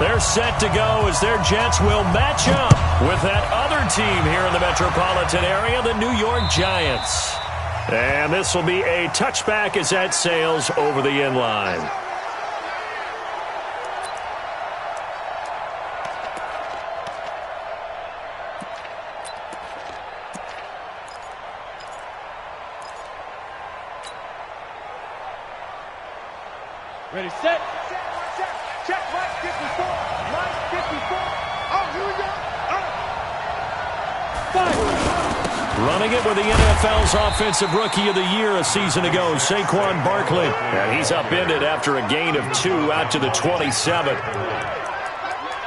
They're set to go as their Jets will match up with that other team here in the metropolitan area, the New York Giants. And this will be a touchback as that sails over the end line. Ready, set. Check, right 54. Right 54. Oh, here we go. Fire. Running it with the NFL's Offensive Rookie of the Year a season ago, Saquon Barkley. And he's upended after a gain of 2 out to the 27.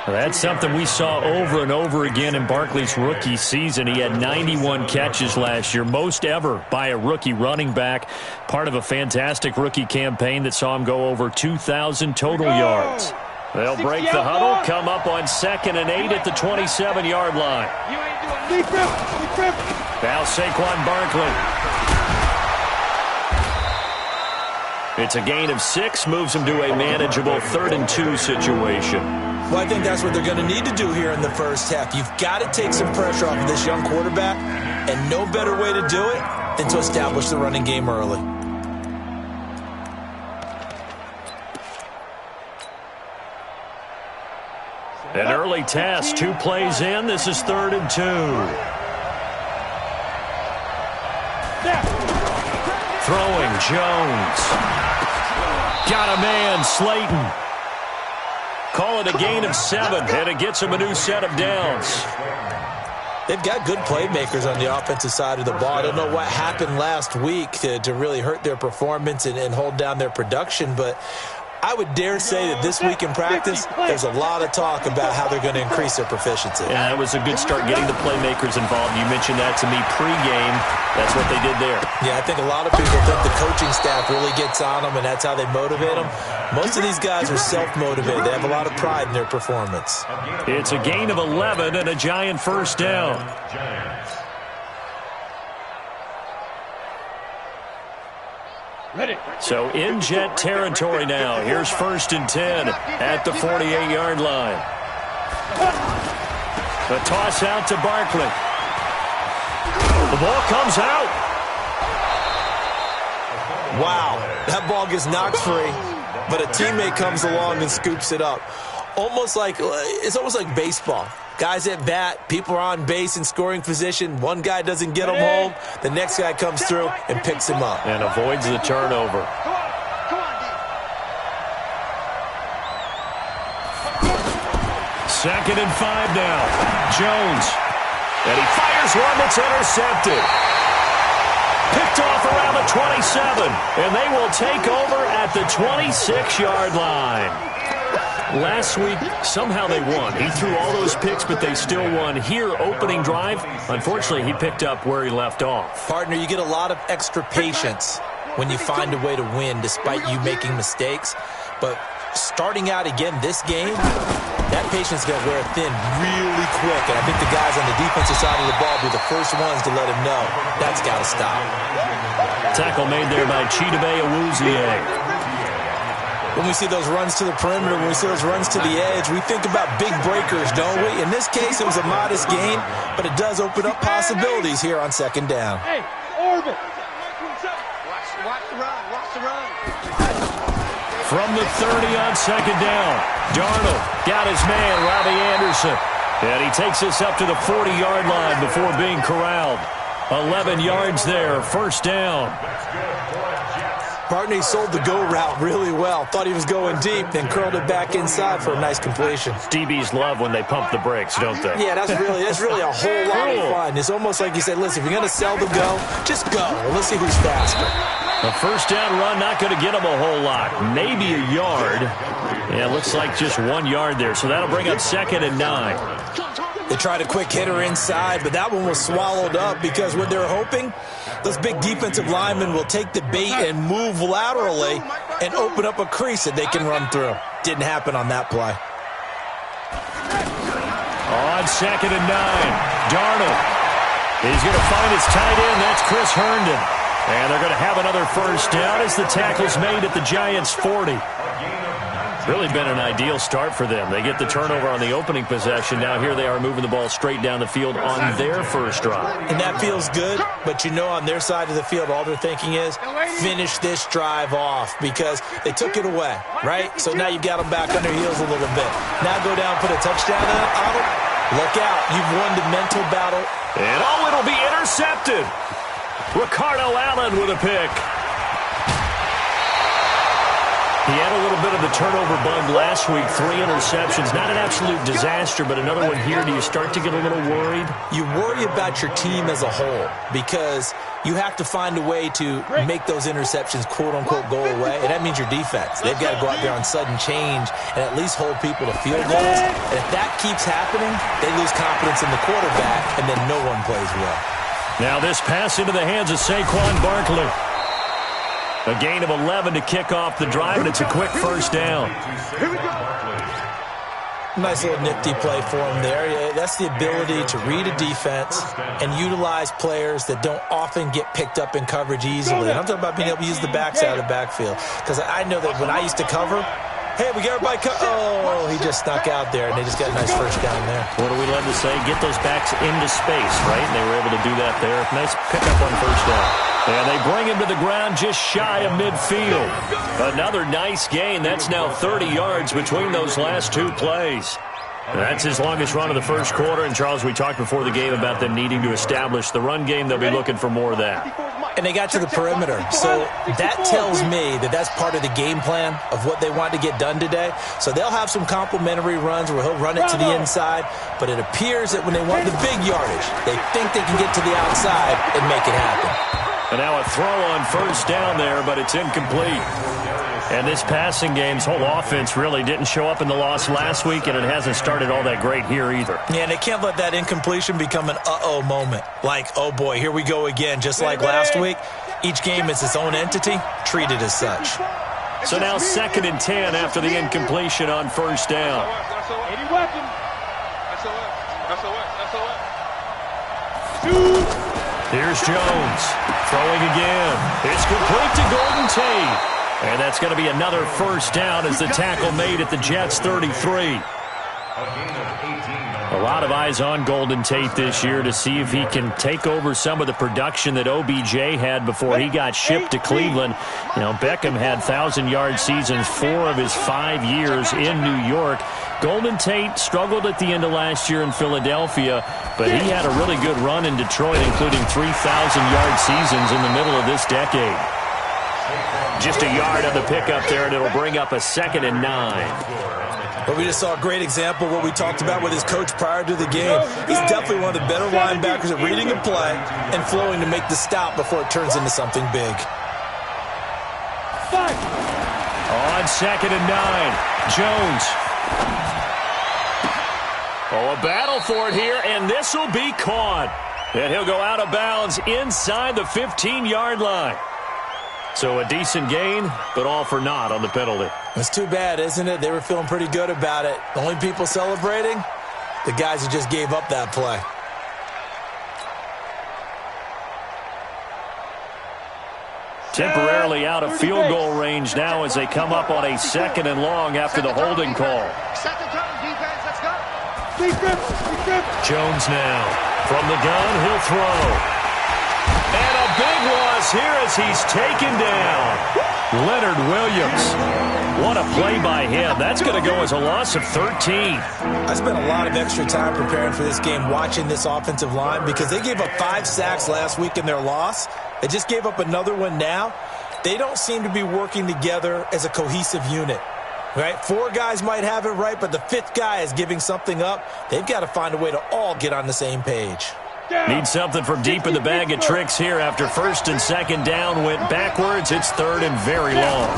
That's something we saw over and over again in Barkley's rookie season. He had 91 catches last year, most ever by a rookie running back. Part of a fantastic rookie campaign that saw him go over 2,000 total yards. They'll break the huddle, come up on 2nd and 8 at the 27-yard line. Now Saquon Barkley. It's a gain of 6, moves him to a manageable 3rd and 2 situation. Well, I think that's what they're going to need to do here in the first half. You've got to take some pressure off of this young quarterback, and no better way to do it than to establish the running game early. An early test, 2 plays in. This is 3rd and 2. Throwing, Jones. Got a man, Slayton. Call it a gain of 7, and it gets him a new set of downs. They've got good playmakers on the offensive side of the ball. I don't know what happened last week to really hurt their performance and hold down their production, but I would dare say that this week in practice, there's a lot of talk about how they're going to increase their proficiency. Yeah, that was a good start getting the playmakers involved. You mentioned that to me pregame. That's what they did there. Yeah, I think a lot of people think the coaching staff really gets on them, and that's how they motivate them. Most of these guys are self-motivated. They have a lot of pride in their performance. It's a gain of 11 and a Giant first down. So in Jet territory now. Here's 1st and 10 at the 48-yard line. The toss out to Barkley. The ball comes out. Wow, that ball gets knocked free, but a teammate comes along and scoops it up. It's almost like baseball. Guys at bat, people are on base in scoring position. One guy doesn't get him home. The next guy comes through and picks him up. And avoids the turnover. Second and 5 now. Jones. And he fires one that's intercepted. Picked off around the 27. And they will take over at the 26-yard line. Last week, somehow they won. He threw all those picks, but they still won. Here, opening drive, unfortunately, he picked up where he left off. Partner, you get a lot of extra patience when you find a way to win despite you making mistakes. But starting out again this game, that patience is going to wear thin really quick. And I think the guys on the defensive side of the ball will be the first ones to let him know that's got to stop. Tackle made there by Chidobe Awuzie. When we see those runs to the perimeter, when we see those runs to the edge, we think about big breakers, don't we? In this case, it was a modest gain, but it does open up possibilities here on 2nd down. Hey, orbit. Watch the run. Watch the run. From the 30 on 2nd down, Darnold got his man, Robbie Anderson. And he takes us up to the 40-yard line before being corralled. 11 yards there, 1st down. Partner, he sold the go route really well. Thought he was going deep, then curled it back inside for a nice completion. DBs love when they pump the brakes, don't they? Yeah, that's really a whole lot of fun. It's almost like you said, listen, if you're going to sell the go, just go. Let's see who's faster. A 1st down run, not going to get him a whole lot. Maybe a yard. Yeah, looks like just 1 yard there. So that'll bring up 2nd and 9. They tried a quick hitter inside, but that one was swallowed up because what they're hoping, those big defensive linemen will take the bait and move laterally and open up a crease that they can run through. Didn't happen on that play. On 2nd and 9, Darnold. He's going to find his tight end. That's Chris Herndon. And they're going to have another 1st down as the tackle's made at the Giants' 40. Really been an ideal start for them. They get the turnover on the opening possession. Now here they are moving the ball straight down the field on their first drive. And that feels good, but you know on their side of the field, all they're thinking is finish this drive off because they took it away, right? So now you've got them back on their heels a little bit. Now go down, put a touchdown on them. Look out. You've won the mental battle. And it'll be intercepted. Ricardo Allen with a pick. He had a little bit of the turnover bug last week, 3 interceptions. Not an absolute disaster, but another one here. Do you start to get a little worried? You worry about your team as a whole because you have to find a way to make those interceptions, quote-unquote, go away, and that means your defense. They've got to go out there on sudden change and at least hold people to field goals. And if that keeps happening, they lose confidence in the quarterback, and then no one plays well. Now this pass into the hands of Saquon Barkley. A gain of 11 to kick off the drive, and it's a quick first down. Nice little nifty play for him there. That's the ability to read a defense and utilize players that don't often get picked up in coverage easily. And I'm talking about being able to use the backside of the backfield. Because I know that when I used to cover, hey, we got everybody oh, he just snuck out there, and they just got a nice first down there. What do we love to say? Get those backs into space, right? And they were able to do that there. Nice pickup on first down. And they bring him to the ground just shy of midfield. Another nice gain. That's now 30 yards between those last 2 plays. That's his longest run of the first quarter. And, Charles, we talked before the game about them needing to establish the run game. They'll be looking for more of that. And they got to the perimeter. So that tells me that that's part of the game plan of what they want to get done today. So they'll have some complimentary runs where he'll run it to the inside. But it appears that when they want the big yardage, they think they can get to the outside and make it happen. And now a throw on first down there, but it's incomplete. And this passing game's whole offense really didn't show up in the loss last week, and it hasn't started all that great here either. Yeah, and they can't let that incompletion become an uh-oh moment. Like, oh, boy, here we go again. Just like last week, each game is its own entity, treated as such. So now 2nd and 10 after the incompletion on first down. Any weapon. Here's Jones, throwing again. It's complete to Golden Tate. And that's going to be another first down as the tackle made at the Jets' 33. A lot of eyes on Golden Tate this year to see if he can take over some of the production that OBJ had before he got shipped to Cleveland. You know, Beckham had 1,000-yard seasons 4 of his 5 years in New York. Golden Tate struggled at the end of last year in Philadelphia, but he had a really good run in Detroit, including 3,000-yard seasons in the middle of this decade. Just a yard on the pickup there, and it'll bring up a 2nd and 9. But we just saw a great example of what we talked about with his coach prior to the game. He's definitely one of the better linebackers at reading a play and flowing to make the stop before it turns into something big. On 2nd and 9, Jones. Oh, a battle for it here, and this will be caught. And he'll go out of bounds inside the 15-yard line. So a decent gain, but all for naught on the penalty. It's too bad, isn't it? They were feeling pretty good about it. The only people celebrating, the guys who just gave up that play. Temporarily out of field goal range now as they come up on a 2nd and long after the holding call. Set the tone, defense, let's go. Jones now. From the gun, he'll throw. And a big loss here as he's taken down. Leonard Williams. What a play by him. That's going to go as a loss of 13. I spent a lot of extra time preparing for this game watching this offensive line because they gave up 5 sacks last week in their loss. They just gave up another one now. They don't seem to be working together as a cohesive unit. Right? 4 guys might have it right, but the 5th guy is giving something up. They've got to find a way to all get on the same page. Need something from deep in the bag of tricks here after 1st and 2nd down went backwards. It's 3rd and very long.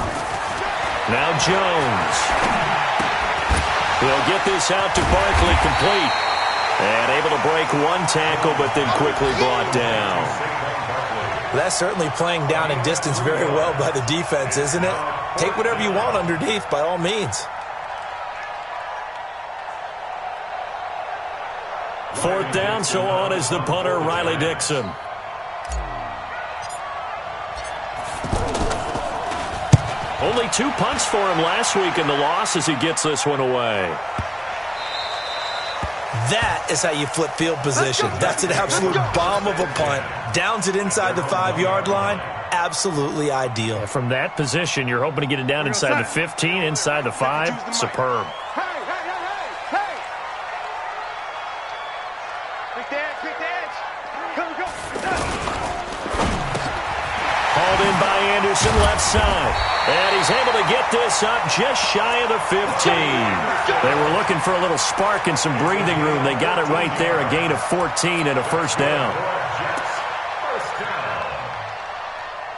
Now Jones. He'll get this out to Barkley complete. And able to break 1 tackle, but then quickly brought down. That's certainly playing down in distance very well by the defense, isn't it? Take whatever you want underneath, by all means. 4th down, so on is the punter, Riley Only 2 punts for him last week in the loss as he gets this one away. That is how you flip field position. That's an absolute bomb of a punt. Downs it inside the 5-yard line. Absolutely ideal. And from that position, you're hoping to get it down inside the 15, inside the 5. Superb. Hauled in by Anderson, left side. And he's able to get this up just shy of the 15. They were looking for a little spark and some breathing room. They got it right there, a gain of 14 and a first down.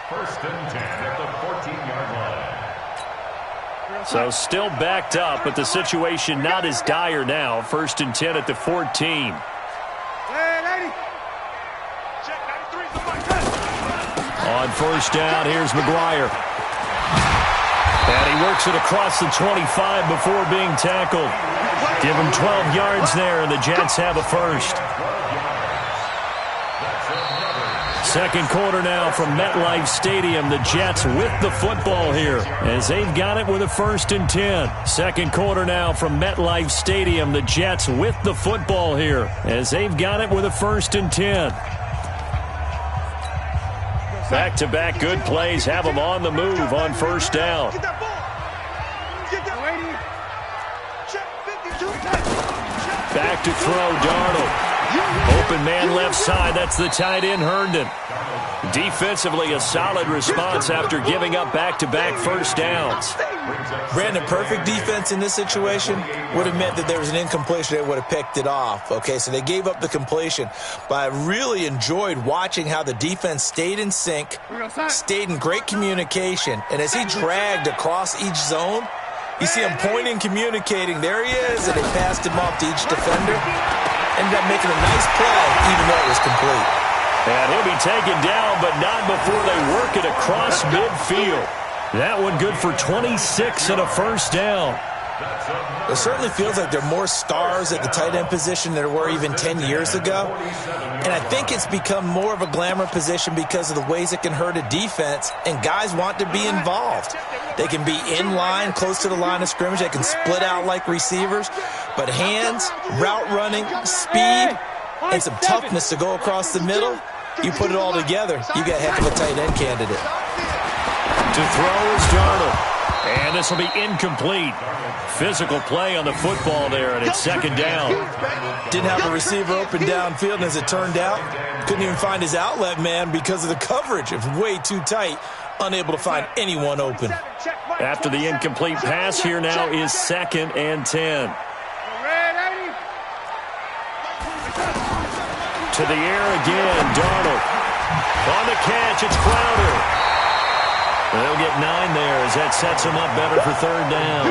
First and 10 at the 14-yard line. So still backed up, but the situation not as dire now. First and 10 at the 14. On first down, here's McGuire. And he works it across the 25 before being tackled. Give him 12 yards there, and the Jets have a first. Second quarter now from MetLife Stadium. The Jets with the football here as they've got it with a first and 10. Second quarter now from MetLife Stadium. The Jets with the football here as they've got it with a first and 10. Back-to-back good plays have them on the move on first down. Back to throw, Darnold. Open man left side. That's the tight end, Herndon. Defensively, a solid response after giving up back-to-back first downs. Brandon, perfect defense in this situation would have meant that there was an incompletion. They would have picked it off. Okay, so they gave up the completion. But I really enjoyed watching how the defense stayed in sync, stayed in great communication. And as he dragged across each zone, you see him pointing, communicating. There he is, and they passed him off to each defender. Ended up making a nice play, even though it was complete. And he'll be taken down, but not before they work it across midfield. That one good for 26 and a first down. It certainly feels like there are more stars at the tight end position than there were even 10 years ago. And I think it's become more of a glamour position because of the ways it can hurt a defense, and guys want to be involved. They can be in line, close to the line of scrimmage. They can split out like receivers. But hands, route running, speed, and some toughness to go across the middle, you put it all together, you got a heck of a tight end candidate. To throw is Darnold. And this will be incomplete. Physical play on the football there, and it's second down. Didn't have a receiver open downfield, and as it turned out, couldn't even find his outlet man because of the coverage. It was way too tight, unable to find anyone open. After the incomplete pass, here now is second and 10. To the air again, Darnold. On the catch, it's Crowder. They'll get 9 there as that sets them up better for third down.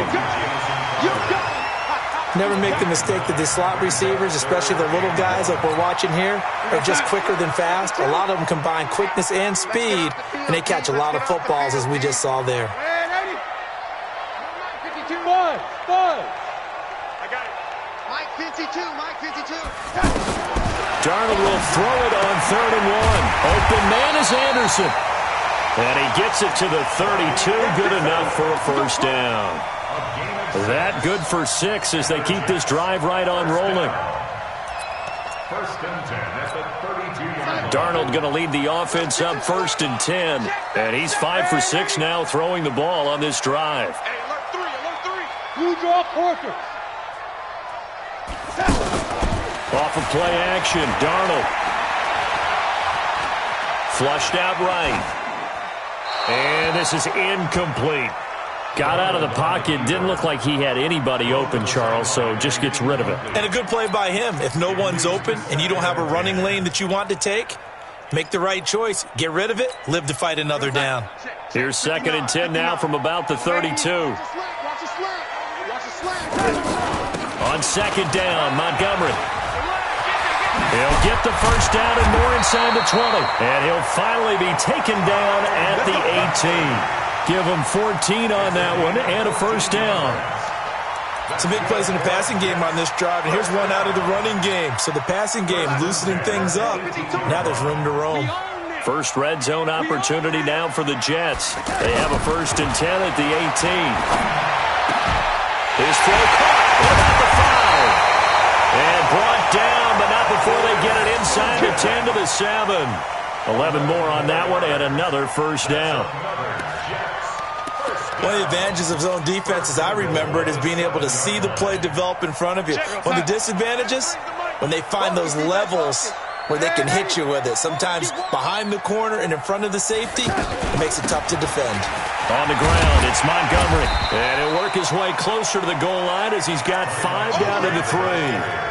Never make the mistake that the slot receivers, especially the little guys like we're watching here, are just quicker than fast. A lot of them combine quickness and speed, and they catch a lot of footballs, as we just saw there. Darnold will throw it on 3rd and 1. Open man is Anderson. And he gets it to the 32. Good enough for a first down. That good for 6 as they keep this drive right on rolling. First and 10 at the 32. Darnold going to lead the offense up first and 10. And he's 5 for 6 now throwing the ball on this drive. Hey, alert 3. Blue draw Parker. Off of play action, Darnold. Flushed out right. And this is incomplete. Got out of the pocket. Didn't look like he had anybody open, Charles, so just gets rid of it. And a good play by him. If no one's open and you don't have a running lane that you want to take, make the right choice. Get rid of it. Live to fight another down. Here's second and 10 now from about the 32. On second down, Montgomery. He'll get the first down and more inside the 20. And he'll finally be taken down at the 18. Give him 14 on that one and a first down. Some big plays in the passing game on this drive, and here's one out of the running game. So the passing game loosening things up. Now there's room to roam. First red zone opportunity now for the Jets. They have a 1st and 10 at the 18. His throw caught. What about the foul? And brought down, but not before they get it inside the 10 to the 7. 11 more on that one and another first down. One of the advantages of zone defense, as I remember it, is being able to see the play develop in front of you. One of the disadvantages, when they find those levels where they can hit you with it. Sometimes behind the corner and in front of the safety, it makes it tough to defend. On the ground, it's Montgomery. And he'll work his way closer to the goal line as he's got 5 down to the 3.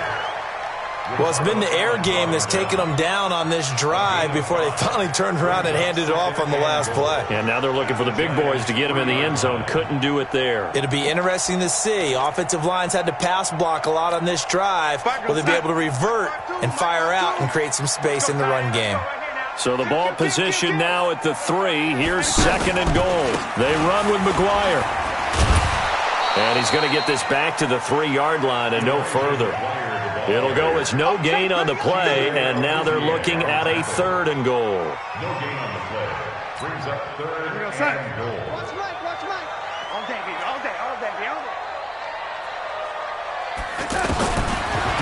Well, it's been the air game that's taken them down on this drive before they finally turned around and handed it off on the last play. And now they're looking for the big boys to get him in the end zone. Couldn't do it there. It'll be interesting to see. Offensive lines had to pass block a lot on this drive. Will they be able to revert and fire out and create some space in the run game? So the ball position now at the 3. Here's 2nd and goal. They run with McGuire. And he's going to get this back to the 3-yard line and no further. It'll go as no gain on the play, and now they're looking at a 3rd and goal. No gain on the play. Brings up 3rd and goal. Watch right, watch right. All day, baby, all day, all day, all day.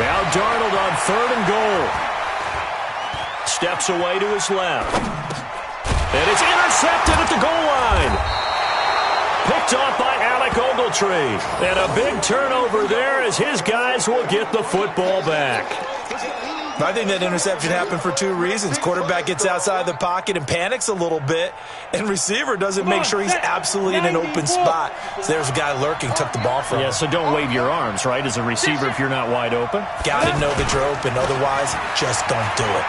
Now Darnold on 3rd and goal. Steps away to his left. And it's intercepted at the goal line. Picked off by Alec Ogletree. And a big turnover there as his guys will get the football back. I think that interception happened for 2 reasons. Quarterback gets outside the pocket and panics a little bit, and receiver doesn't make sure he's absolutely in an open spot. So there's a guy lurking, took the ball from him. Yeah, so don't wave your arms, right, as a receiver if you're not wide open. Got to know that you're open. Otherwise, just don't do it.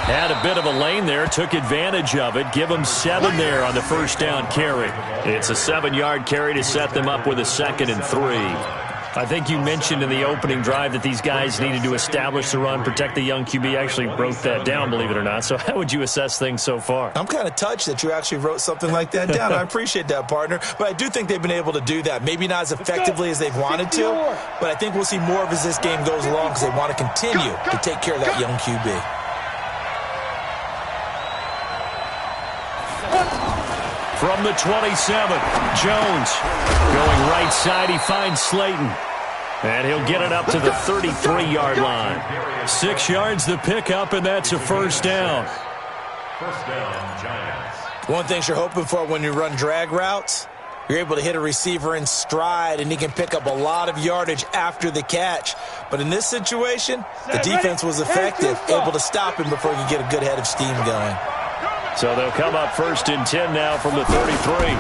Had a bit of a lane there, took advantage of it. Give them 7 there on the first down carry. It's a 7-yard carry to set them up with a 2nd and 3. I think you mentioned in the opening drive that these guys needed to establish the run, protect the young QB. Actually wrote that down, believe it or not. So how would you assess things so far? I'm kind of touched that you actually wrote something like that down. I appreciate that, partner. But I do think they've been able to do that. Maybe not as effectively as they've wanted to, but I think we'll see more of as this game goes along because they want to continue to take care of that young QB. From the 27, Jones going right side. He finds Slayton. And he'll get it up to the 33-yard line. 6 yards the pickup, and that's a first down. First down, Giants. One thing you're hoping for when you run drag routes, you're able to hit a receiver in stride, and he can pick up a lot of yardage after the catch. But in this situation, the defense was effective, able to stop him before he could get a good head of steam going. So they'll come up 1st and 10 now from the 33.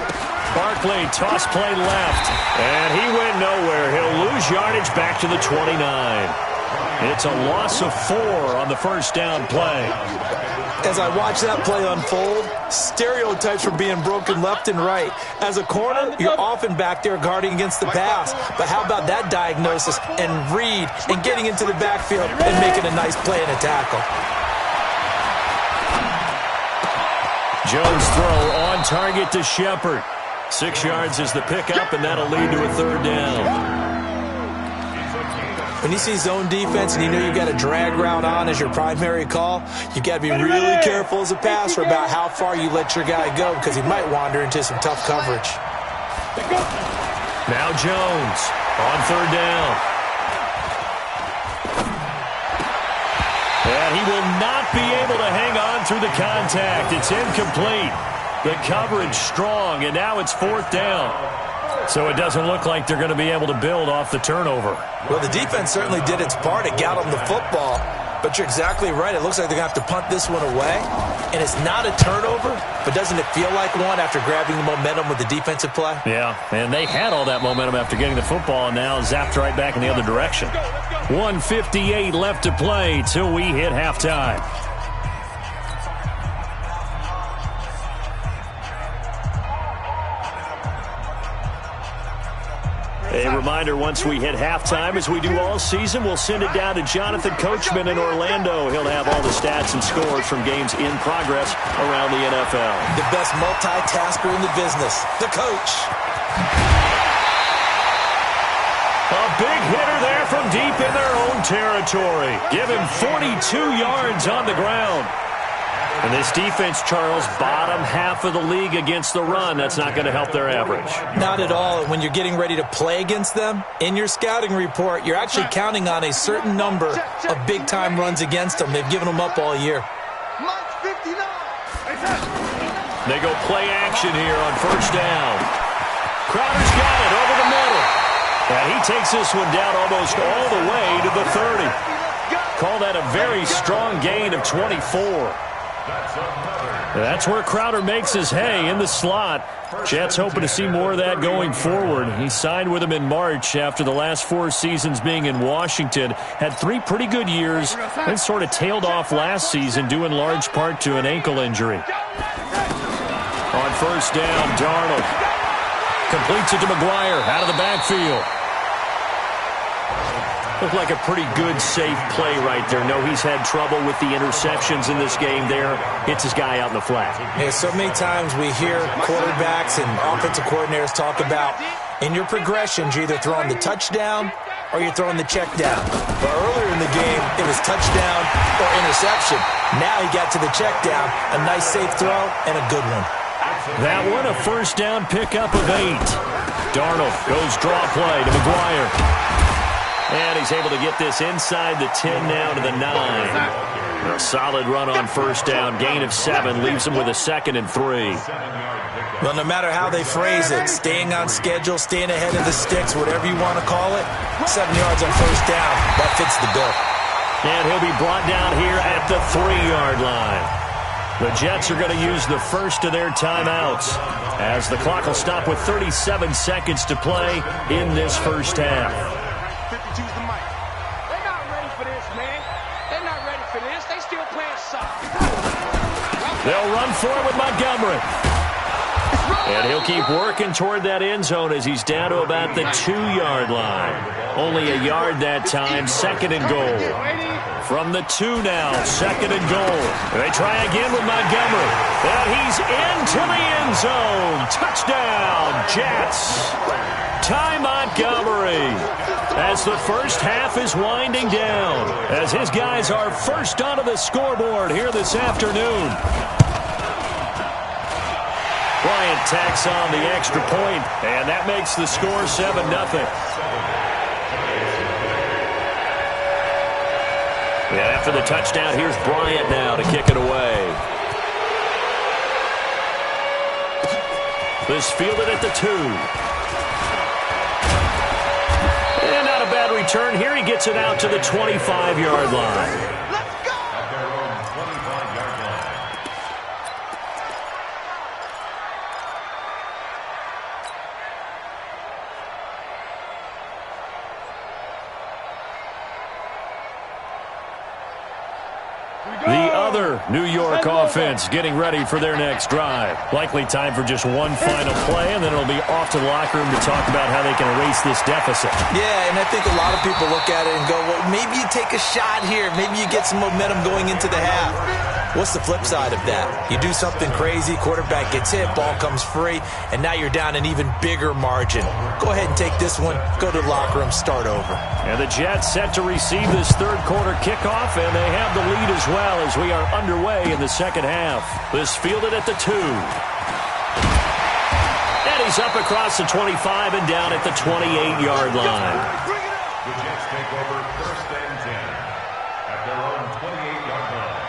Barkley, toss play left, and he went nowhere. He'll lose yardage back to the 29. It's a loss of 4 on the first down play. As I watch that play unfold, stereotypes were being broken left and right. As a corner, you're often back there guarding against the pass. But how about that diagnosis and read and getting into the backfield and making a nice play and a tackle? Jones throw on target to Shepard. 6 yards is the pickup, and that'll lead to a 3rd down. When you see zone defense and you know you've got a drag route on as your primary call, you've got to be really careful as a passer about how far you let your guy go because he might wander into some tough coverage. Now Jones on 3rd down. And he will not be able to hang on through the contact. It's incomplete. The coverage strong, and now it's 4th down. So it doesn't look like they're going to be able to build off the turnover. Well, the defense certainly did its part. It got them the football. But you're exactly right. It looks like they're going to have to punt this one away. And it's not a turnover, but doesn't it feel like one after grabbing the momentum with the defensive play? Yeah, and they had all that momentum after getting the football and now zapped right back in the other direction. 1:58 left to play till we hit halftime. A reminder, once we hit halftime, as we do all season, we'll send it down to Jonathan Coachman in Orlando. He'll have all the stats and scores from games in progress around the NFL. The best multitasker in the business, the coach. A big hitter there from deep in their own territory. Give him 42 yards on the ground. And this defense, Charles, bottom half of the league against the run. That's not going to help their average. Not at all. And when you're getting ready to play against them, in your scouting report, you're actually counting on a certain number of big-time runs against them. They've given them up all year. They go play action here on first down. Crowder's got it over the middle. And he takes this one down almost all the way to the 30. Call that a very strong gain of 24. That's where Crowder makes his hay in the slot. Jets hoping to see more of that going forward. He signed with them in March after the last 4 seasons being in Washington. Had 3 pretty good years and sort of tailed off last season due in large part to an ankle injury. On first down, Darnold completes it to McGuire out of the backfield. Looked like a pretty good, safe play right there. No, he's had trouble with the interceptions in this game there. Hits his guy out in the flat. Yeah, so many times we hear quarterbacks and offensive coordinators talk about in your progressions, you're either throwing the touchdown or you're throwing the check down. But earlier in the game, it was touchdown or interception. Now he got to the check down, a nice safe throw, and a good one. That one, a first down pickup of 8. Darnold goes draw play to McGuire. And he's able to get this inside the 10 now to the 9. A solid run on first down. Gain of 7 leaves him with a 2nd and 3. Well, no matter how they phrase it, staying on schedule, staying ahead of the sticks, whatever you want to call it, 7 yards on first down, that fits the bill. And he'll be brought down here at the 3-yard line. The Jets are going to use the first of their timeouts as the clock will stop with 37 seconds to play in this first half. 52's the mic. They're not ready for this, man. They're not ready for this. They still playing soccer. They'll run forward with Montgomery. And he'll keep working toward that end zone as he's down to about the 2-yard line. Only a yard that time, 2nd and goal. From the 2 now, 2nd and goal. They try again with Montgomery. And he's into the end zone. Touchdown, Jets. Ty Montgomery. As the first half is winding down, as his guys are first onto the scoreboard here this afternoon. Bryant tacks on the extra point, and that makes the score 7-0. Yeah, after the touchdown, here's Bryant now to kick it away. This fielded at the 2. Bad return here. He gets it out to the 25-yard line. Let's go! At their own 25-yard line. The other New York offense getting ready for their next drive. Likely time for just one final play, and then it'll be off to the locker room to talk about how they can erase this deficit. Yeah, and I think a lot of people look at it and go, well, maybe you take a shot here. Maybe you get some momentum going into the half. What's the flip side of that? You do something crazy, quarterback gets hit, ball comes free, and now you're down an even bigger margin. Go ahead and take this one, go to the locker room, start over. And the Jets set to receive this third quarter kickoff, and they have the lead as well as we are underway in the second half. This fielded at the 2. And he's up across the 25 and down at the 28-yard line. The Jets take over first and 10 at their own 28-yard line.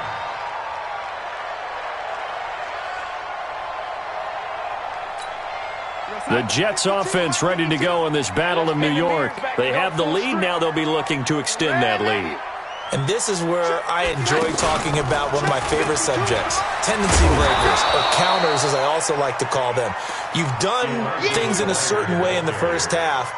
The Jets offense ready to go in this battle of New York. They have the lead. Now they'll be looking to extend that lead. And this is where I enjoy talking about one of my favorite subjects, tendency breakers, or counters as I also like to call them. You've done things in a certain way in the first half,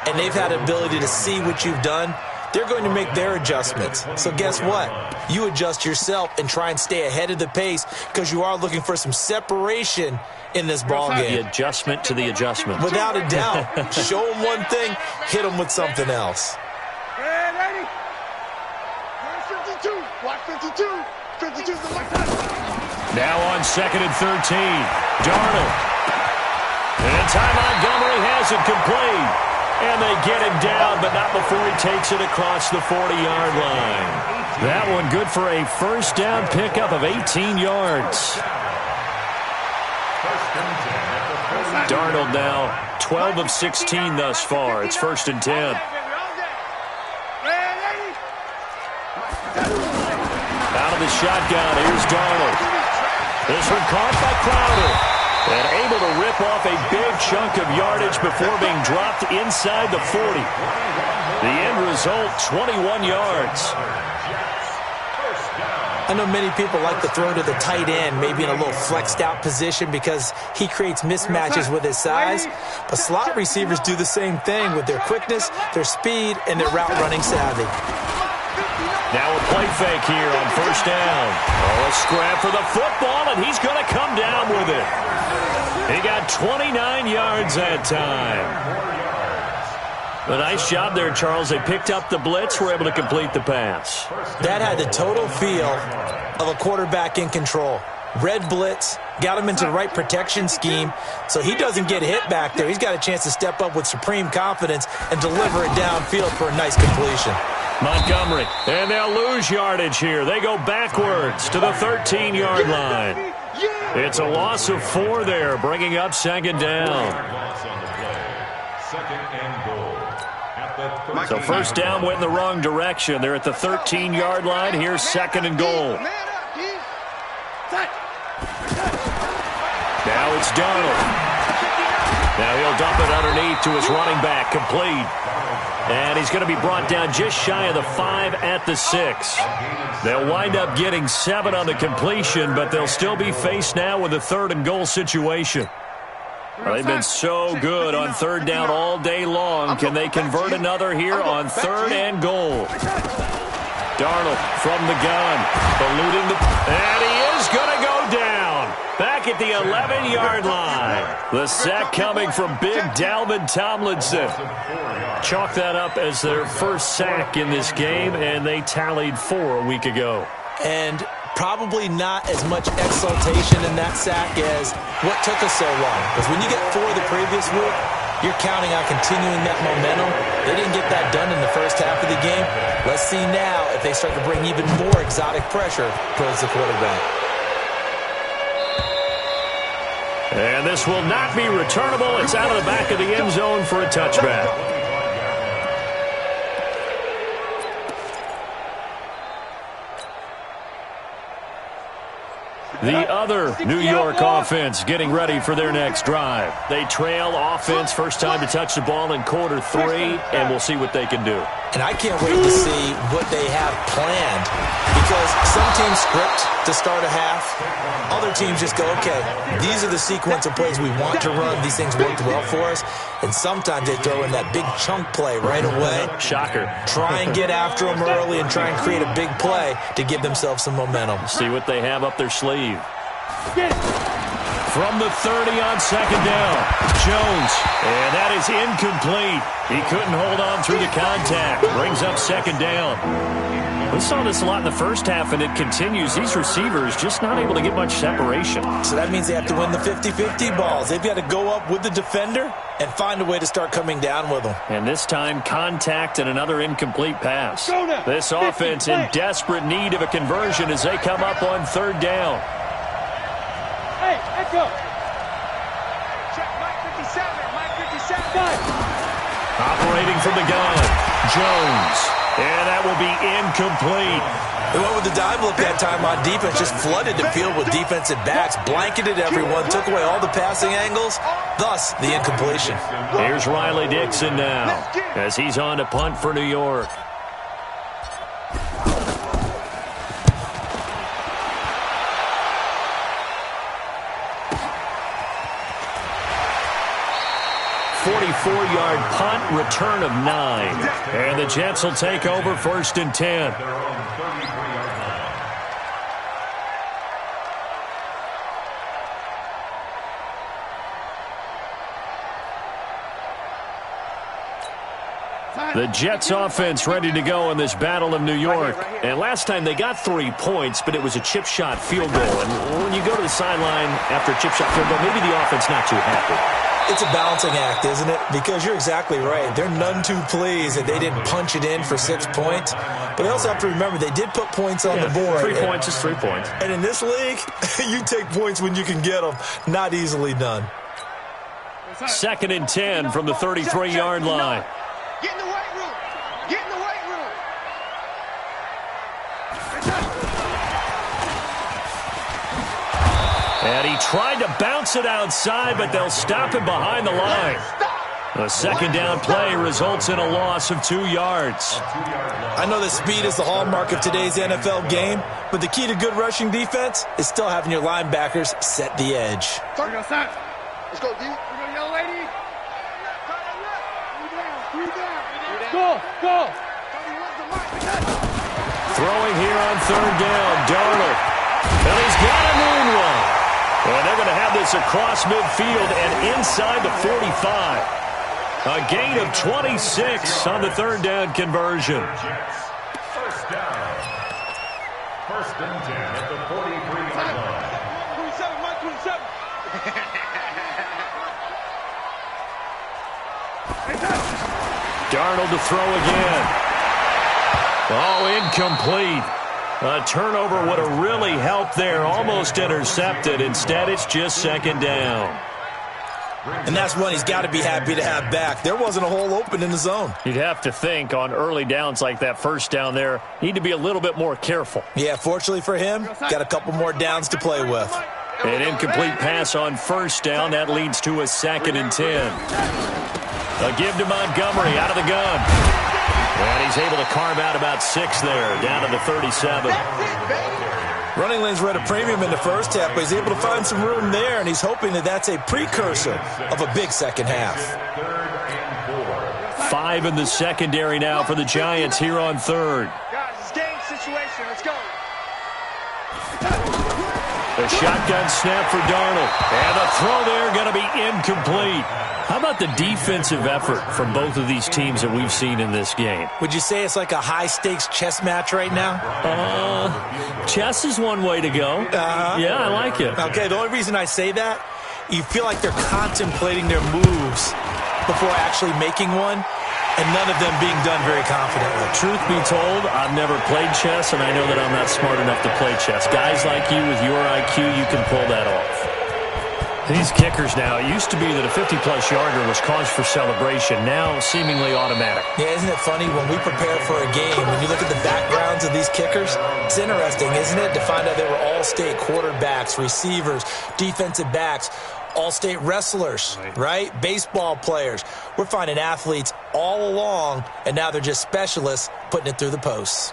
and they've had the ability to see what you've done. They're going to make their adjustments. So guess what? You adjust yourself and try and stay ahead of the pace because you are looking for some separation in this ball game. The adjustment to the adjustment. Without a doubt. Show them one thing, hit them with something else. Hey, ready? 52. Watch 52. 52's the left side. Now on 2nd and 13. Darnold. And Ty Montgomery has it complete. And they get him down, but not before he takes it across the 40-yard line. That one good for a first down pickup of 18 yards. Darnold now 12 of 16 thus far. It's 1st and 10. Out of the shotgun, here's Darnold. This one caught by Crowder. And able to rip off a big chunk of yardage before being dropped inside the 40. The end result, 21 yards. I know many people like to throw to the tight end, maybe in a little flexed out position because he creates mismatches with his size. But slot receivers do the same thing with their quickness, their speed, and their route running savvy. Now a play fake here on 1st down. Oh, a scrap for the football, and he's going to come down with it. He got 29 yards that time. A nice job there, Charles. They picked up the blitz, were able to complete the pass. That had the total feel of a quarterback in control. Red blitz, got him into the right protection scheme, so he doesn't get hit back there. He's got a chance to step up with supreme confidence and deliver it downfield for a nice completion. Montgomery, and they'll lose yardage here. They go backwards to the 13-yard line. It's a loss of 4 there, bringing up 2nd down. So 1st down went in the wrong direction. They're at the 13-yard line. Here's 2nd and goal. Now it's Darnold. Now he'll dump it underneath to his running back, complete. And he's going to be brought down just shy of the 5 at the 6. They'll wind up getting 7 on the completion, but they'll still be faced now with a 3rd and goal situation. Well, they've been so good on 3rd down all day long. Can they convert another here on 3rd and goal? Darnold from the gun, eluding the... And he is going to go down. Back at the 11-yard line. The sack coming from big Dalvin Tomlinson. Chalk that up as their first sack in this game, and they tallied 4 a week ago. And probably not as much exultation in that sack as what took us so long. Because when you get 4 the previous week, you're counting on continuing that momentum. They didn't get that done in the first half of the game. Let's see now if they start to bring even more exotic pressure towards the quarterback. And this will not be returnable. It's out of the back of the end zone for a touchback. The other New York offense getting ready for their next drive. They trail offense, first time to touch the ball in Q3, and we'll see what they can do. And I can't wait to see what they have planned, because some teams script to start a half. Other teams just go, okay, these are the sequence of plays we want to run. These things worked well for us. And sometimes they throw in that big chunk play right away. Shocker. Try and get after them early and try and create a big play to give themselves some momentum. See what they have up their sleeve. From the 30 on 2nd down, Jones, and that is incomplete. He couldn't hold on through the contact. Brings up 2nd down. We saw this a lot in the first half, and it continues. These receivers just not able to get much separation. So that means they have to win the 50-50 balls. They've got to go up with the defender and find a way to start coming down with them. And this time, contact and another incomplete pass. This offense in desperate need of a conversion as they come up on 3rd down. Hey, echo. Check Mike 57. Mike 57. Operating from the gun, Jones. And that will be incomplete. They went with the dime look that time on defense, just flooded the field with defensive backs, blanketed everyone, took away all the passing angles, thus the incompletion. Here's Riley Dixon now as he's on to punt for New York. Yard punt, return of 9. And the Jets will take over 1st and 10. The Jets offense ready to go in this battle of New York. And last time they got 3 points, but it was a chip shot field goal. And when you go to the sideline after a chip shot field goal, maybe the offense not too happy. It's a balancing act, isn't it? Because you're exactly right. They're none too pleased that they didn't punch it in for 6 points. But they also have to remember they did put points on the board. 3 points is 3 points. And in this league, you take points when you can get them. Not easily done. 2nd and 10 from the 33-yard line. Get in the weight room. Get in the weight room. And he tried to bounce it outside, but they'll stop him behind the line. A 2nd down play results in a loss of 2 yards. I know that speed is the hallmark of today's NFL game, but the key to good rushing defense is still having your linebackers set the edge. Let's go, D. Young lady. Go, go. Throwing here on 3rd down, Darnold. And he's got a noon one. And they're going to have this across midfield and inside the 45. A gain of 26 on the 3rd down conversion. 1st down. 1st and 10 at the 43-yard line. 27, Mike, 27. Darnold to throw again. Oh, incomplete. A turnover would have really helped there. Almost intercepted. Instead, it's just 2nd down. And that's one he's got to be happy to have back. There wasn't a hole open in the zone. You'd have to think on early downs like that 1st down there, need to be a little bit more careful. Yeah, fortunately for him, got a couple more downs to play with. An incomplete pass on 1st down. That leads to a 2nd and 10. A give to Montgomery out of the gun. And he's able to carve out about 6 there, down to the 37. Running lanes were at a premium in the 1st half, but he's able to find some room there, and he's hoping that that's a precursor of a big 2nd half. 5 in the secondary now for the Giants here on 3rd. Guys, it's game situation. Let's go. The shotgun snap for Darnold. And the throw there going to be incomplete. How about the defensive effort from both of these teams that we've seen in this game? Would you say it's like a high-stakes chess match right now? Chess is one way to go. Yeah, I like it. Okay, the only reason I say that, you feel like they're contemplating their moves before actually making one, and none of them being done very confidently. Truth be told, I've never played chess, and I know that I'm not smart enough to play chess. Guys like you with your IQ, you can pull that off. These kickers now, it used to be that a 50-plus yarder was cause for celebration. Now, seemingly automatic. Yeah, isn't it funny? When we prepare for a game, when you look at the backgrounds of these kickers, it's interesting, isn't it, to find out they were all-state quarterbacks, receivers, defensive backs, all-state wrestlers, right? Baseball players. We're finding athletes all along, and now they're just specialists putting it through the posts.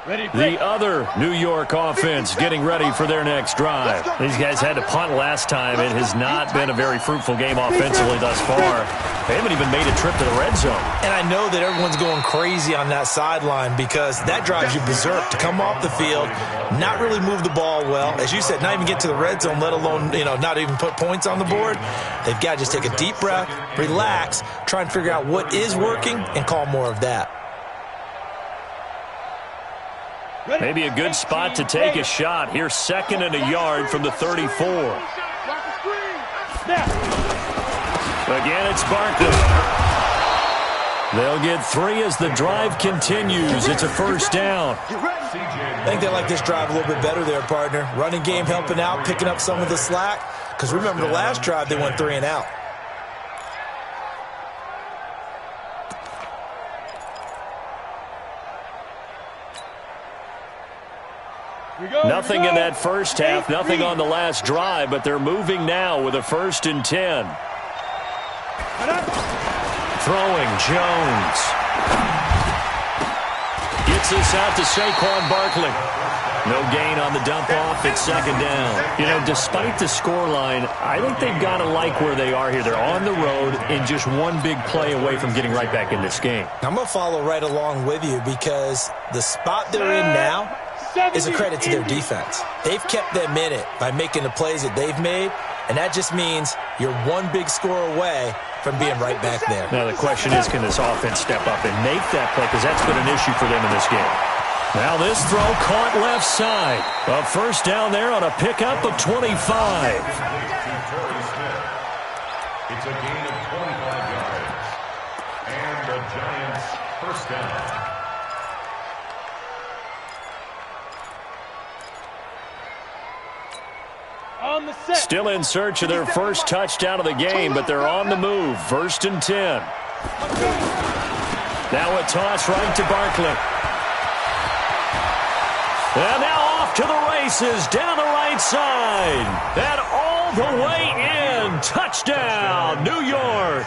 The other New York offense getting ready for their next drive. These guys had to punt last time. It has not been a very fruitful game offensively thus far. They haven't even made a trip to the red zone. And I know that everyone's going crazy on that sideline because that drives you berserk to come off the field, not really move the ball well. As you said, not even get to the red zone, let alone, not even put points on the board. They've got to just take a deep breath, relax, try and figure out what is working, and call more of that. Maybe a good spot to take a shot. Here's 2nd and a yard from the 34. Again, it's Barkley. They'll get 3 as the drive continues. It's a first down. I think they like this drive a little bit better there, partner. Running game helping out, picking up some of the slack. Because remember the last drive, they went 3 and out. Nothing in that first half, nothing on the last drive, but they're moving now with a 1st and 10. Throwing, Jones. Gets this out to Saquon Barkley. No gain on the dump off. It's 2nd down. Despite the scoreline, I think they've got to like where they are here. They're on the road and just one big play away from getting right back in this game. I'm going to follow right along with you because the spot they're in now is a credit to their defense. They've kept them in it by making the plays that they've made, and that just means you're one big score away from being right back there. Now the question is, can this offense step up and make that play? Because that's been an issue for them in this game. Now this throw caught left side. A first down there on a pickup of 25. It's a gain of 25 yards. And the Giants first down. Still in search of their first touchdown of the game, but they're on the move. 1st and 10. Now a toss right to Barkley. And now off to the races down the right side. And all the way in. Touchdown, New York.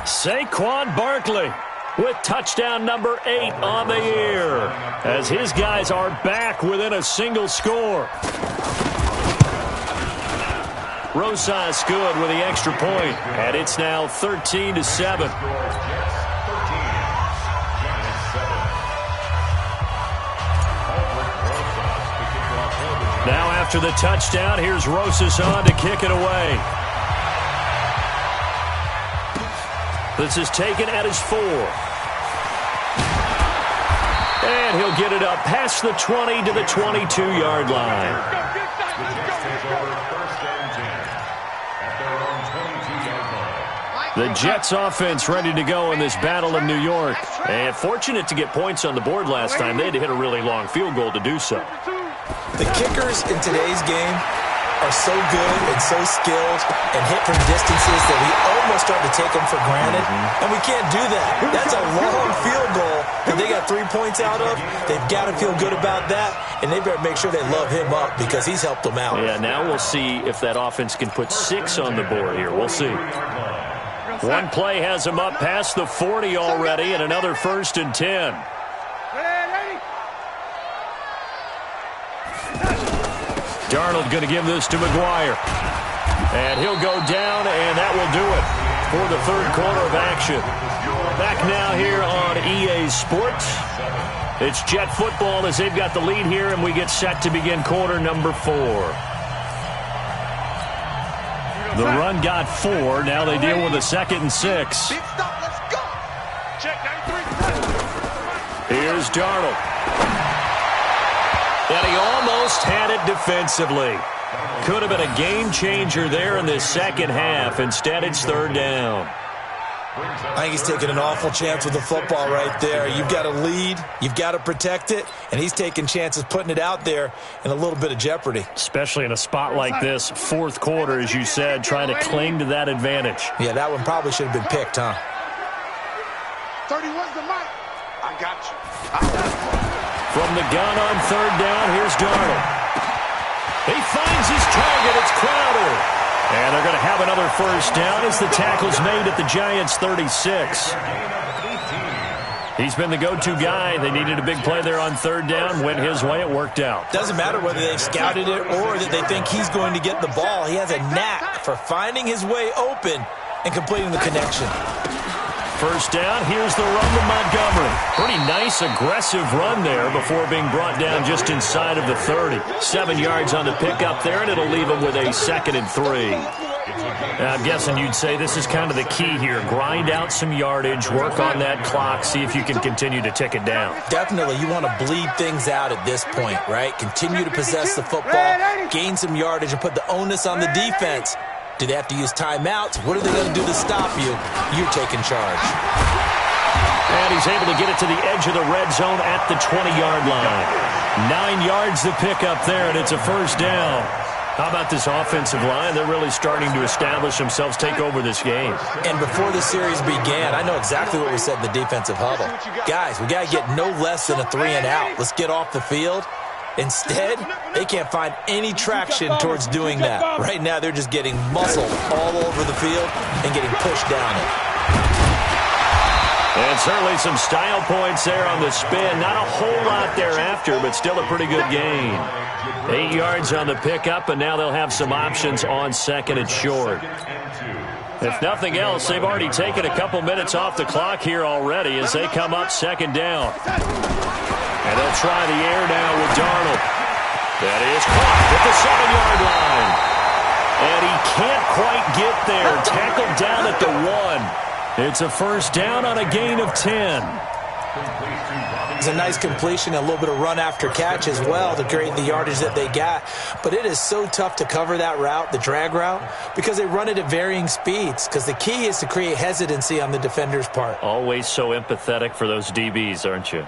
Saquon Barkley with touchdown number 8 on the year as his guys are back within a single score. Rosas good with the extra point, and it's now 13-7. Now after the touchdown, here's Rosas on to kick it away. This is taken at his 4. And he'll get it up past the 20 to the 22-yard line. The Jets offense ready to go in this battle in New York. And fortunate to get points on the board last time. They had to hit a really long field goal to do so. The kickers in today's game are so good and so skilled and hit from distances that we almost start to take them for granted. And we can't do that. That's a long field goal that they got 3 points out of. They've got to feel good about that, and they better make sure they love him up because he's helped them out. Yeah, now we'll see if that offense can put 6 on the board here. We'll see. One play has him up past the 40 already, and another 1st and 10. Darnold going to give this to McGuire. And he'll go down, and that will do it for the 3rd quarter of action. Back now here on EA Sports. It's Jet football as they've got the lead here, and we get set to begin quarter number 4. The run got 4. Now they deal with a 2nd and 6. Here's Darnold. And he almost had it defensively. Could have been a game changer there in this second half. Instead, it's 3rd down. I think he's taking an awful chance with the football right there. You've got to lead, you've got to protect it, and he's taking chances putting it out there in a little bit of jeopardy. Especially in a spot like this, 4th quarter, as you said, trying to cling to that advantage. Yeah, that one probably should have been picked, huh? 31's the mic. I got you. From the gun on 3rd down, here's Darnold. He finds his target. It's Crowder. And they're going to have another 1st down as the tackle's made at the Giants' 36. He's been the go-to guy. They needed a big play there on third down. Went his way. It worked out. Doesn't matter whether they've scouted it or that they think he's going to get the ball. He has a knack for finding his way open and completing the connection. First down, here's the run to Montgomery. Pretty nice, aggressive run there before being brought down just inside of the 30. 7 yards on the pickup there, and it'll leave him with a 2nd and 3. I'm guessing you'd say this is kind of the key here. Grind out some yardage, work on that clock, see if you can continue to tick it down. Definitely, you want to bleed things out at this point, right? Continue to possess the football, gain some yardage, and put the onus on the defense. Do they have to use timeouts? What are they going to do to stop you? You're taking charge. And he's able to get it to the edge of the red zone at the 20-yard line. 9 yards to pick up there, and it's a first down. How about this offensive line? They're really starting to establish themselves, take over this game. And before the series began, I know exactly what we said in the defensive huddle. Guys, we got to get no less than a 3-and-out. Let's get off the field. Instead, they can't find any traction towards doing that. Right now, they're just getting muscled all over the field and getting pushed down it. And certainly some style points there on the spin. Not a whole lot thereafter, but still a pretty good gain. 8 yards on the pickup, and now they'll have some options on 2nd and short. If nothing else, they've already taken a couple minutes off the clock here already as they come up 2nd down. And they'll try the air now with Darnold. That is caught at the 7-yard line. And he can't quite get there. Tackled down at the 1. It's a first down on a gain of 10. It's a nice completion, a little bit of run after catch as well to create the yardage that they got. But it is so tough to cover that route, the drag route, because they run it at varying speeds. Because the key is to create hesitancy on the defender's part. Always so empathetic for those DBs, aren't you?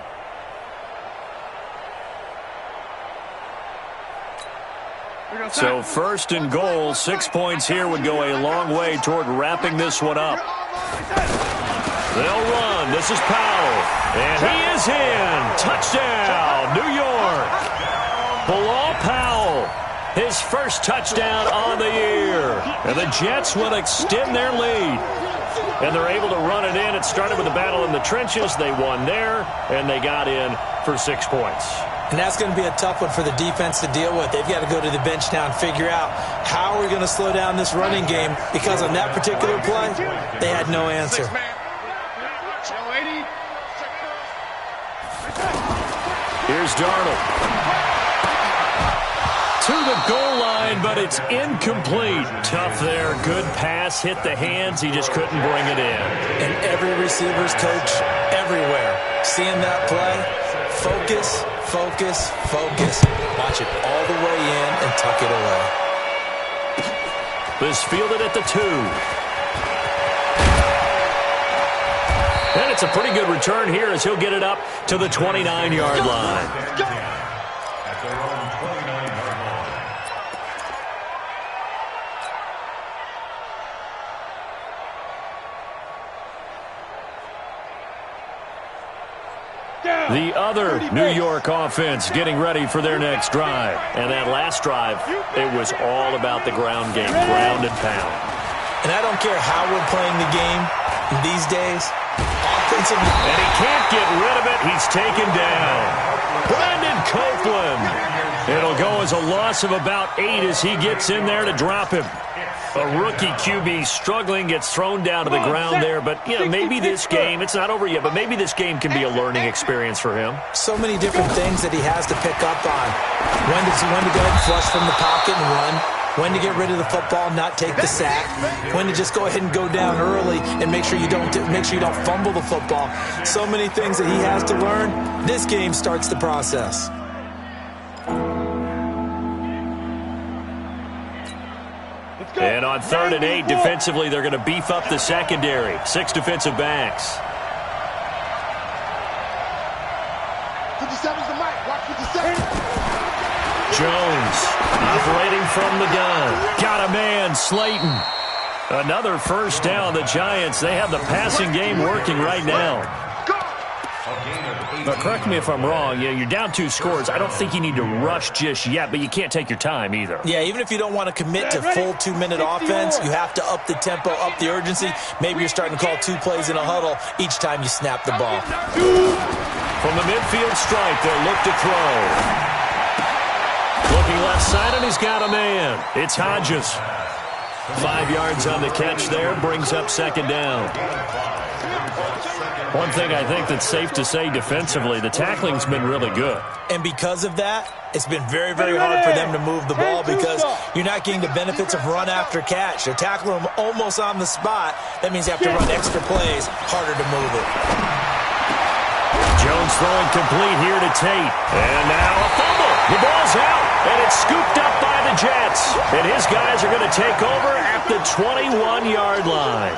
So 1st and goal, 6 points here would go a long way toward wrapping this one up. They'll run. This is Powell. And he is in. Touchdown, New York. Bilal Powell, his first touchdown on the year. And the Jets will extend their lead. And they're able to run it in. It started with a battle in the trenches. They won there, and they got in for 6 points. And that's going to be a tough one for the defense to deal with. They've got to go to the bench now and figure out how are we going to slow down this running game, because on that particular play, they had no answer. Here's Darnold. To the goal line, but it's incomplete. Tough there. Good pass. Hit the hands. He just couldn't bring it in. And every receiver's coach everywhere, seeing that play, focus, focus, focus. Watch it all the way in and tuck it away. This fielded at the 2. And it's a pretty good return here as he'll get it up to the 29-yard line. At their own 29-yard line. The other New York offense getting ready for their next drive. And that last drive, it was all about the ground game, ground and pound. And I don't care how we're playing the game these days. Offensively. And he can't get rid of it. He's taken down. Brandon Copeland. It'll go as a loss of about 8 as he gets in there to drop him. A rookie QB struggling, gets thrown down to the ground there. But, you know, maybe this game, it's not over yet, but maybe this game can be a learning experience for him. So many different things that he has to pick up on. When to go ahead and flush from the pocket and run. When to get rid of the football, not take the sack. When to just go ahead and go down early and make sure you don't fumble the football. So many things that he has to learn. This game starts the process. And on 3rd and 8, defensively, they're going to beef up the secondary. 6 defensive backs. 57's the mic. Watch 57. Jones operating from the gun. Got a man, Slayton. Another first down. The Giants, they have the passing game working right now. But correct me if I'm wrong, you're down 2 scores. I don't think you need to rush just yet, but you can't take your time either. Yeah, even if you don't want to commit to full 2-minute offense, you have to up the tempo, up the urgency. Maybe you're starting to call 2 plays in a huddle each time you snap the ball. From the midfield stripe, they'll look to throw. Looking left side, and he's got a man. It's Hodges. 5 yards on the catch there, brings up 2nd down. One thing I think that's safe to say defensively, the tackling's been really good. And because of that, it's been very, very hard for them to move the ball because you're not getting the benefits of run after catch. They're tackling them almost on the spot. That means you have to run extra plays, harder to move it. Jones throwing complete here to Tate. And now a fumble. The ball's out, and it's scooped up by the Jets. And his guys are going to take over at the 21-yard line.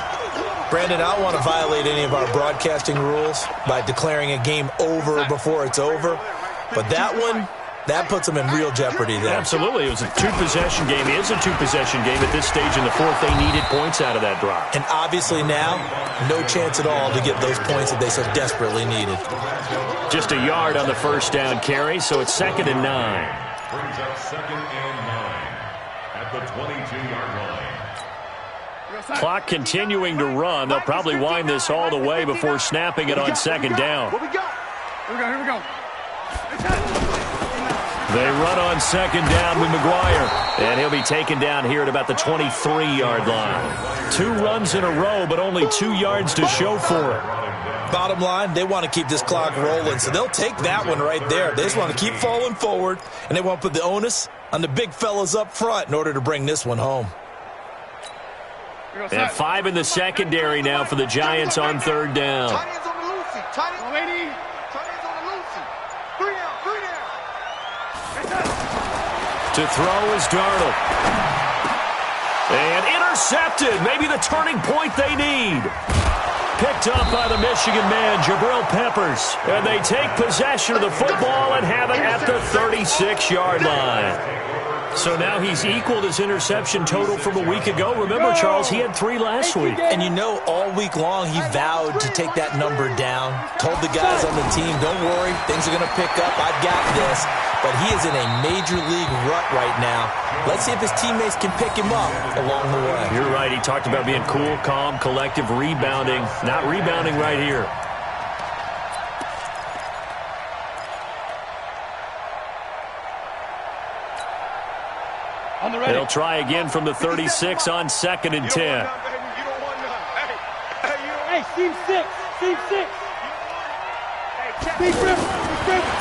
Brandon, I don't want to violate any of our broadcasting rules by declaring a game over before it's over. But that one, that puts them in real jeopardy there. Absolutely. It was a 2-possession game. It is a 2-possession game at this stage in the 4th. They needed points out of that drive. And obviously now, no chance at all to get those points that they so desperately needed. Just a yard on the 1st down carry, so it's 2nd and 9. Brings up 2nd and 9 at the 22-yard line. Clock continuing to run. They'll probably wind this all the way before snapping it on 2nd down. What we got? Here we go. They run on 2nd down with McGuire, and he'll be taken down here at about the 23-yard line. 2 runs in a row, but only 2 yards to show for it. Bottom line, they want to keep this clock rolling, so they'll take that one right there. They just want to keep falling forward, and they want to put the onus on the big fellas up front in order to bring this one home. And 5 in the secondary now for the Giants on 3rd down. Tight ends on the Lucy. Tight ends on the Lucy. 3 down. To throw is Darnold. And intercepted. Maybe the turning point they need. Picked up by the Michigan man, Jabril Peppers. And they take possession of the football and have it at the 36-yard line. So now he's equaled his interception total from a week ago. Remember, Charles, he had 3 last week. And you know, all week long, he vowed to take that number down. Told the guys on the team, don't worry, things are going to pick up. I've got this. But he is in a major league rut right now. Let's see if his teammates can pick him up along the way. You're right. He talked about being cool, calm, collective, rebounding. Not rebounding right here. They'll try again from the 36 on 2nd and 10. Hey, team 6.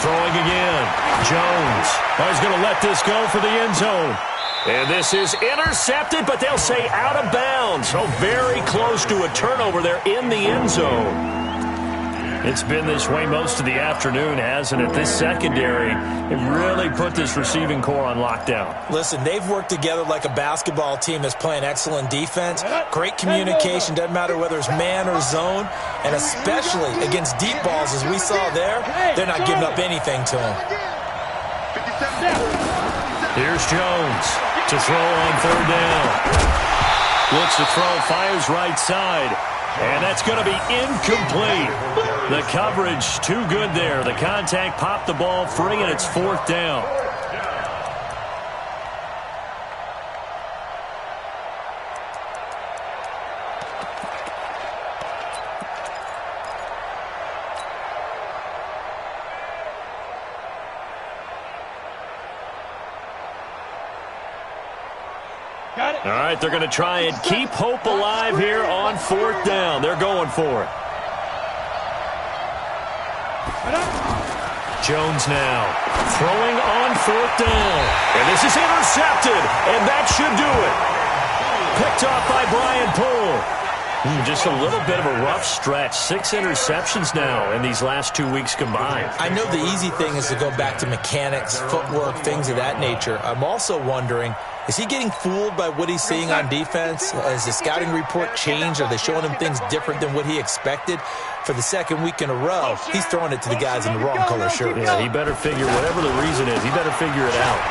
Throwing again. Jones. He's going to let this go for the end zone. And this is intercepted, but they'll say out of bounds. So very close to a turnover there in the end zone. It's been this way most of the afternoon, hasn't it? This secondary, it really put this receiving core on lockdown. Listen, they've worked together like a basketball team that's playing excellent defense. Great communication, doesn't matter whether it's man or zone. And especially against deep balls, as we saw there, they're not giving up anything to them. Here's Jones to throw on 3rd down. Looks to throw, fires right side. And that's going to be incomplete. The coverage too good there. The contact popped the ball free, and it's 4th down. All right, they're going to try and keep hope alive here on 4th down. They're going for it. Jones now throwing on 4th down. And this is intercepted, and that should do it. Picked off by Brian Poole. Just a little bit of a rough stretch. 6 interceptions now in these last 2 weeks combined. I know the easy thing is to go back to mechanics, footwork, things of that nature. I'm also wondering, is he getting fooled by what he's seeing on defense? Has the scouting report changed? Are they showing him things different than what he expected? For the 2nd week in a row, he's throwing it to the guys in the wrong color shirt. Yeah, he better figure, whatever the reason is, he better figure it out.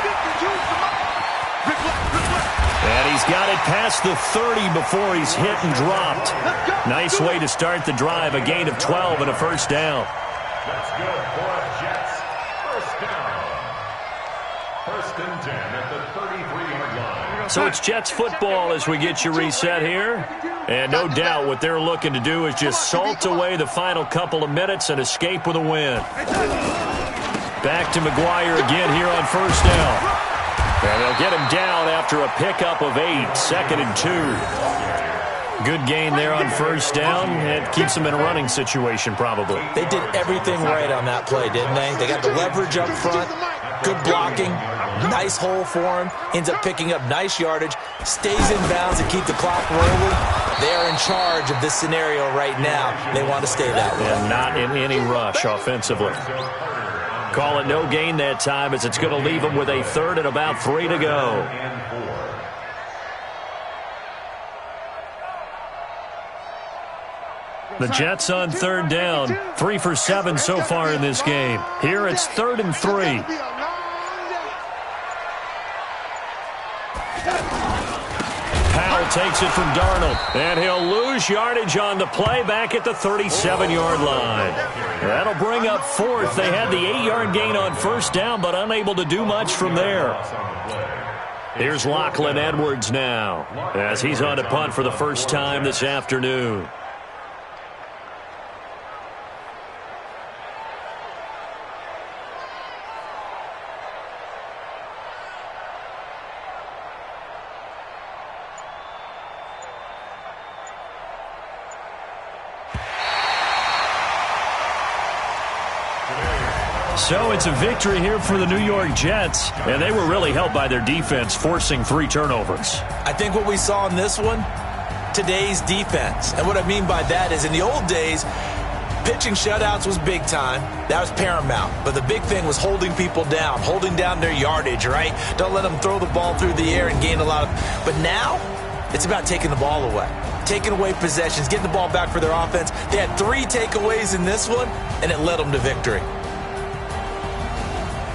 And he's got it past the 30 before he's hit and dropped. Nice way to start the drive, a gain of 12 and a 1st down. That's good for a Jets first down. First and 10 at the 33-yard line. So it's Jets football as we get you reset here. And no doubt what they're looking to do is just salt away the final couple of minutes and escape with a win. Back to McGuire again here on first down. And they'll get him down after a pickup of 8, 2nd and 2. Good gain there on first down. It keeps them in a running situation probably. They did everything right on that play, didn't they? They got the leverage up front, good blocking, nice hole for him, ends up picking up nice yardage, stays in bounds and keep the clock rolling. They are in charge of this scenario right now. They want to stay that way. And not in any rush offensively. Call it no gain that time as it's going to leave them with a 3rd and about 3 to go. The Jets on 3rd down, 3 for 7 so far in this game. Here it's 3rd and 3. Powell takes it from Darnold, and he'll lose yardage on the play back at the 37-yard line. That'll bring up 4th. They had the 8-yard gain on first down, but unable to do much from there. Here's Lachlan Edwards now, as he's on to punt for the first time this afternoon. So it's a victory here for the New York Jets, and they were really helped by their defense, forcing 3 turnovers. I think what we saw in this one, today's defense. And what I mean by that is in the old days, pitching shutouts was big time. That was paramount. But the big thing was holding people down, holding down their yardage, right? Don't let them throw the ball through the air and gain a lot of... But now, it's about taking the ball away. Taking away possessions, getting the ball back for their offense. They had 3 takeaways in this one, and it led them to victory.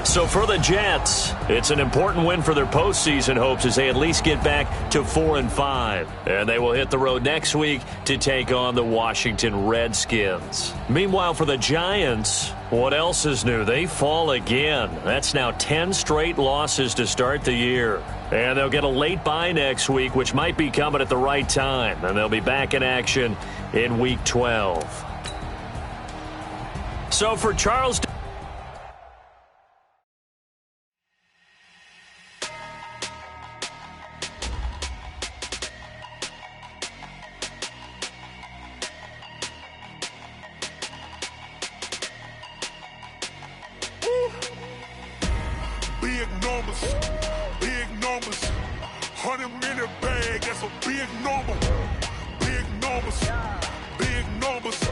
So for the Jets, it's an important win for their postseason hopes as they at least get back to 4-5. And they will hit the road next week to take on the Washington Redskins. Meanwhile, for the Giants, what else is new? They fall again. That's now 10 straight losses to start the year. And they'll get a late bye next week, which might be coming at the right time. And they'll be back in action in Week 12. So for Charles... Big numbers, 100-minute bag, that's a big number. Big numbers,